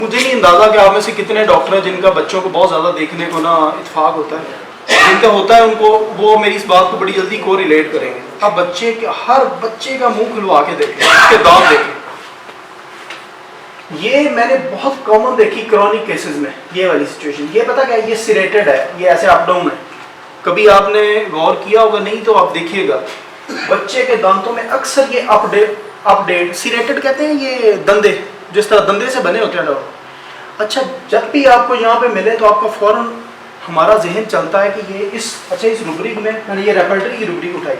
मुझे नहीं अंदाज़ा कि आप में से कितने डॉक्टर हैं जिनका बच्चों को बहुत ज़्यादा देखने को ना इत्फाक होता है, जिनका होता है उनको, वो मेरी इस बात को बड़ी जल्दी को रिलेट करेंगे। आप बच्चे के हर बच्चे का मुंह खुलवा के देखें, उसके दांत देखें। ये मैंने बहुत कॉमन देखी क्रॉनिक केसेस में, ये वाली सिचुएशन। ये पता क्या है, ये सिरेटेड है, ये ऐसे अप डाउन है। कभी आपने गौर किया होगा, नहीं तो आप देखिएगा बच्चे के दांतों में अक्सर ये अपडेट सिरेटेड कहते हैं, ये दंदे जिस तरह दंदे से बने होते हैं डॉक्टर। अच्छा, जब भी आपको यहाँ पे मिले तो आपका फौरन हमारा जहन चलता है कि ये इस रूब्रिक में मैंने ये रेपर्टरी की रूब्रिक उठाई,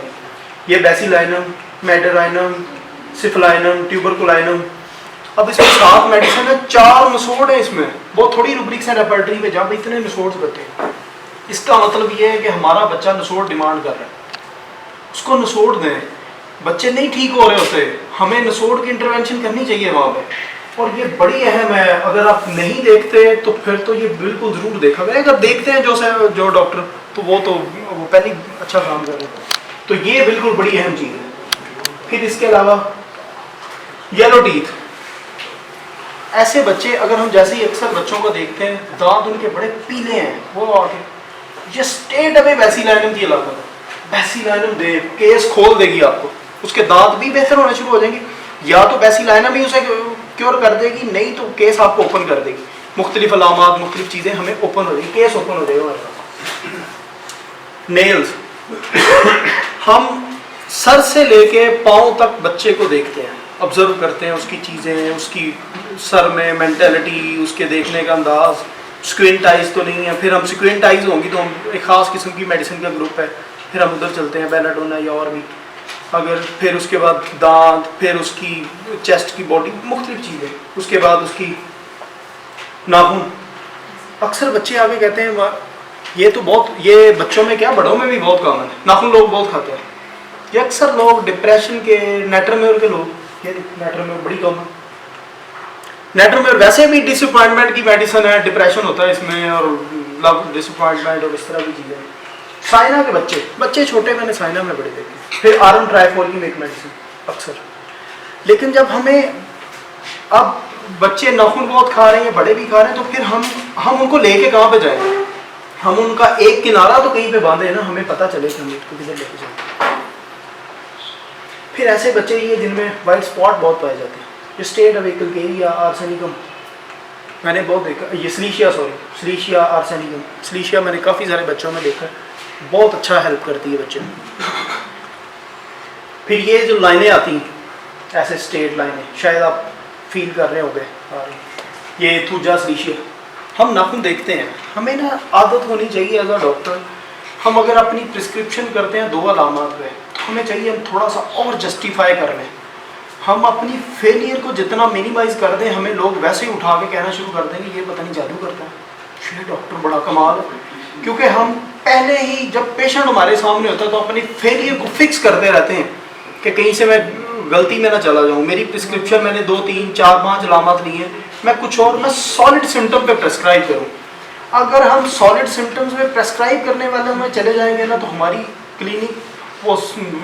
ये बेसिलाइनम, मेडराइनम, सिफलाइनम, ट्यूबरकुलाइनम। अब इसमें 7 मेडिसिन है, 4 नसोड़ है इसमें। वो थोड़ी रूब्रिक्स है रेपर्टरी में जहाँ पे इतने नसोड़ करते हैं। इसका मतलब ये है कि हमारा बच्चा नसोड़ डिमांड कर रहा है, उसको नसोड़ दें। बच्चे नहीं ठीक हो रहे होते, हमें नसोड़ की इंटरवेंशन करनी चाहिए वहाँ पे। और ये बड़ी अहम है, अगर आप नहीं देखते तो फिर तो ये बिल्कुल ज़रूर देखा करें। अगर देखते हैं जो डॉक्टर, तो वो पहले अच्छा काम कर रहे हैं। तो ये बिल्कुल बड़ी अहम चीज़ है। फिर इसके अलावा येलो टीथ, ऐसे बच्चे अगर हम जैसे ही अक्सर बच्चों को देखते हैं दांत उनके बड़े पीले हैं, वो आके ये स्टेट अवे बेसिलाइनम की अलामत है। बेसिलाइनम दे केस खोल देगी आपको, उसके दांत भी बेहतर होने शुरू हो जाएंगे। या तो बेसिलाइनम ही उसे क्योर कर देगी, नहीं तो केस आपको ओपन कर देगी। मुख्तलिफ अलामात, मुख्तलिफ चीज़ें हमें ओपन हो जाएगी, केस ओपन हो जाएगा। नेल्स, हम सर से लेके पाँव तक बच्चे को देखते हैं, ऑब्जर्व करते हैं उसकी चीज़ें, उसकी सर में मेंटालिटी, उसके देखने का अंदाज। स्क्विंट आइज तो नहीं है, फिर हम स्क्विंट आइज होंगी तो हम एक ख़ास किस्म की मेडिसिन का ग्रुप है, फिर हम उधर चलते हैं, बेलाडोना या और भी। अगर फिर उसके बाद दांत, फिर उसकी चेस्ट की बॉडी, मुख्तलिफ चीज़ें, उसके बाद उसकी नाखून। अक्सर बच्चे आगे कहते हैं ये तो बहुत, ये बच्चों में क्या बड़ों में भी बहुत कॉमन है, नाखून लोग बहुत खाते हैं। ये अक्सर लोग डिप्रेशन के, नेट्रम्योर के लोग, ये नेट्रम्योर बड़ी कॉमन। नेट्रम्योर वैसे भी डिसअपॉइंटमेंट की मेडिसिन है, डिप्रेशन होता है इसमें, और लव डिसअपॉइंटमेंट और इस तरह की चीज़ें। साइना के बच्चे छोटे, मैंने साइना में बड़े देखे। फिर आयरन ट्राइफोलियम एक मेडिसिन अक्सर। लेकिन जब हमें अब बच्चे नाखून बहुत खा रहे हैं, बड़े भी खा रहे हैं, तो फिर हम उनको लेके कहाँ पे जाएंगे? हम उनका एक किनारा तो कहीं पे बांधे ना, हमें पता चले कि हम इसको किधर लेके जाएंगे। फिर ऐसे बच्चे ये जिनमें वाइट स्पॉट बहुत पाए जाते हैं, जो स्टेट अवे कल्केरिया आर्सेनिकम, मैंने बहुत देखा। ये स्लीशिया आर्सेनिकम, स्लीशिया मैंने काफ़ी सारे बच्चों में देखा, बहुत अच्छा हेल्प करती है बच्चे में। फिर ये जो लाइनें आती हैं ऐसे स्टेट लाइनें, शायद आप फील कर रहे होंगे, ये थूजा स्लीशिया। हम नाखून देखते हैं, हमें ना आदत होनी चाहिए एज अ डॉक्टर, हम अगर अपनी प्रिस्क्रिप्शन करते हैं 2 अलामात पे, तो हमें चाहिए हम थोड़ा सा और जस्टिफाई कर लें। हम अपनी फेलियर को जितना मिनिमाइज कर दें, हमें लोग वैसे ही उठा के कहना शुरू कर देंगे ये पता नहीं जादू करता है, ये डॉक्टर बड़ा कमाल है। क्योंकि हम पहले ही जब पेशेंट हमारे सामने होता है तो अपनी फेलियर को फिक्स करते रहते हैं कि कहीं से मैं गलती में ना चला जाऊँ। मेरी प्रिस्क्रिप्शन मैंने 2, 3, 4, 5 अलामत ली हैं, मैं कुछ और, मैं सॉलिड सिम्टम पे प्रेस्क्राइब करूँ। अगर हम सॉलिड सिम्टम्स में प्रेस्क्राइब करने वाले में चले जाएंगे ना, तो हमारी क्लिनिक वो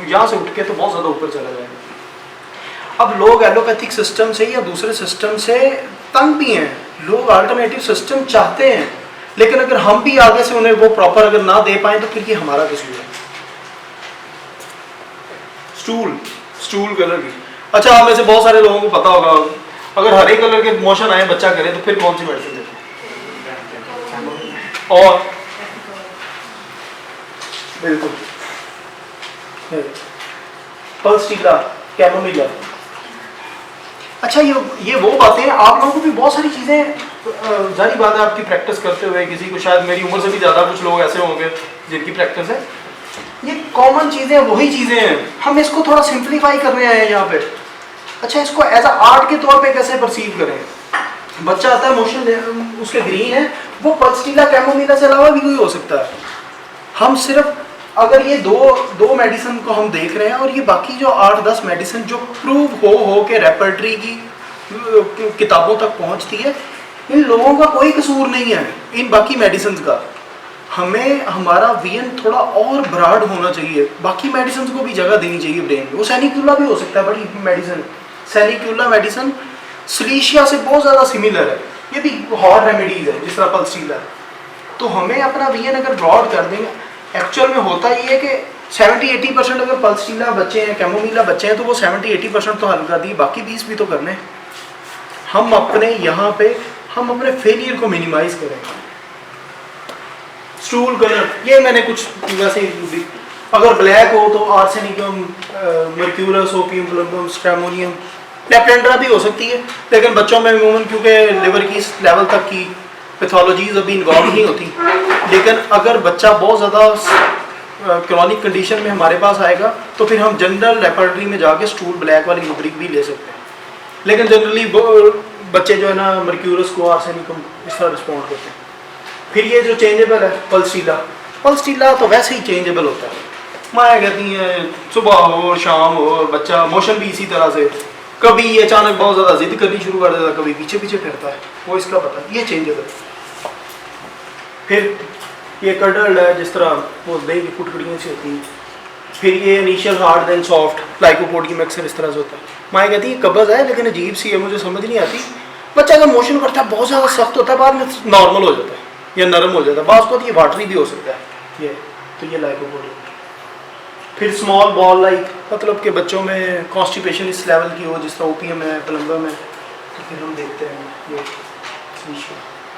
यहाँ से उठ के तो बहुत ज़्यादा ऊपर चला जाएगा। अब लोग एलोपैथिक सिस्टम से या दूसरे सिस्टम से तंग भी हैं, लोग अल्टरनेटिव सिस्टम चाहते हैं, लेकिन अगर हम भी आगे से उन्हें वो प्रॉपर अगर ना दे पाएँ तो फिर ये हमारा कसूर है। स्टूल कलर की, अच्छा आप में से बहुत सारे लोगों को पता होगा, अगर हरे कलर के मोशन आए बच्चा करे तो फिर कौन सी मेडिसिन देते हैं? और बिल्कुल पल्सटीला, कैमोमिला। अच्छा, ये वो बातें हैं, आप लोगों को भी बहुत सारी चीज़ें, जारी बात है आपकी प्रैक्टिस करते हुए, किसी को शायद मेरी उम्र से भी ज़्यादा कुछ लोग ऐसे होंगे जिनकी प्रैक्टिस है, ये कॉमन चीज़ें वही चीज़ें हैं, हम इसको थोड़ा सिंप्लीफाई कर रहे हैं यहाँ पे। अच्छा, इसको एज अ आर्ट के तौर पे कैसे परसीव करें? बच्चा आता है, मोशन उसके ग्रीन है, वो पल्सटीला कैमोमिला से अलावा भी कोई हो सकता है। हम सिर्फ अगर ये दो मेडिसिन को हम देख रहे हैं, और ये बाकी जो 8-10 मेडिसिन जो प्रूव हो के रेपर्टरी की किताबों तक पहुँचती है, इन लोगों का कोई कसूर नहीं है इन बाकी मेडिसिन का। हमें हमारा विजन थोड़ा और ब्रॉड होना चाहिए, बाकी मेडिसिन को भी जगह देनी चाहिए ब्रेन में। वो सैनिक्यूला भी हो सकता है, बड़ी मेडिसिन। सैनिक्यूला मेडिसिन स्लीशिया से बहुत ज़्यादा सिमिलर है, ये भी हॉट रेमेडीज है जिस तरह पल्स्टीला है। तो हमें अपना वीएन अगर ब्रॉड कर देंगे, एक्चुअल में होता ये है कि 70-80% अगर पल्स्टीला बच्चे हैं, कैमोमिला बच्चे हैं, तो वो 70-80% तो हल कर दिए, बाकी 20 भी तो करने हैं। हम अपने यहाँ पे हम अपने फेलियर को मिनिमाइज करें। स्टूल कलर ये मैंने कुछ वैसे भी, अगर ब्लैक हो तो arsenicum, mercurius, opium, plumbum, stramonium, leptandra भी हो सकती है, लेकिन बच्चों में अमूमन क्योंकि लिवर की इस लेवल तक की पैथोलॉजीज अभी इन्वॉल्व नहीं होती। लेकिन अगर बच्चा बहुत ज़्यादा क्रॉनिक कंडीशन में हमारे पास आएगा तो फिर हम जनरल लेबोरेटरी में जाके स्टूल ब्लैक वाली रुब्रिक भी ले सकते हैं। लेकिन जनरली बच्चे जो है ना मर्क्यूरस को, आर्सेनिकम इस तरह रिस्पॉन्ड करते हैं। फिर ये जो चेंजेबल है पल्स्टीला तो वैसे ही चेंजेबल होता है। माया कहती हैं सुबह हो शाम हो, और बच्चा मोशन भी इसी तरह से, कभी ये अचानक बहुत ज़्यादा जिद करनी शुरू कर देता है, कभी पीछे पीछे फिरता है, वो इसका पता है, ये चेंजेबल। फिर ये कर्डल्ड है, जिस तरह वो दही की कुटकुड़ियाँ सी होती हैं। फिर ये initial hard then soft lycopodium अक्सर इस तरह से होता है। माया कहती है कब्ज़ है लेकिन अजीब सी है, मुझे समझ नहीं आती। बच्चा अगर मोशन करता है बहुत ज़्यादा सख्त होता है, बाद में नॉर्मल हो जाता है या नरम हो जाता है, बाज़ को तो ये वाटरी भी हो सकता है ये। तो ये लाइकोपोडियम। फिर स्मॉल बॉल लाइक, मतलब कि बच्चों में कॉन्स्टिपेशन इस लेवल की हो जिस तरह ओपियम है, प्लम्बम है, तो फिर हम देखते हैं ये।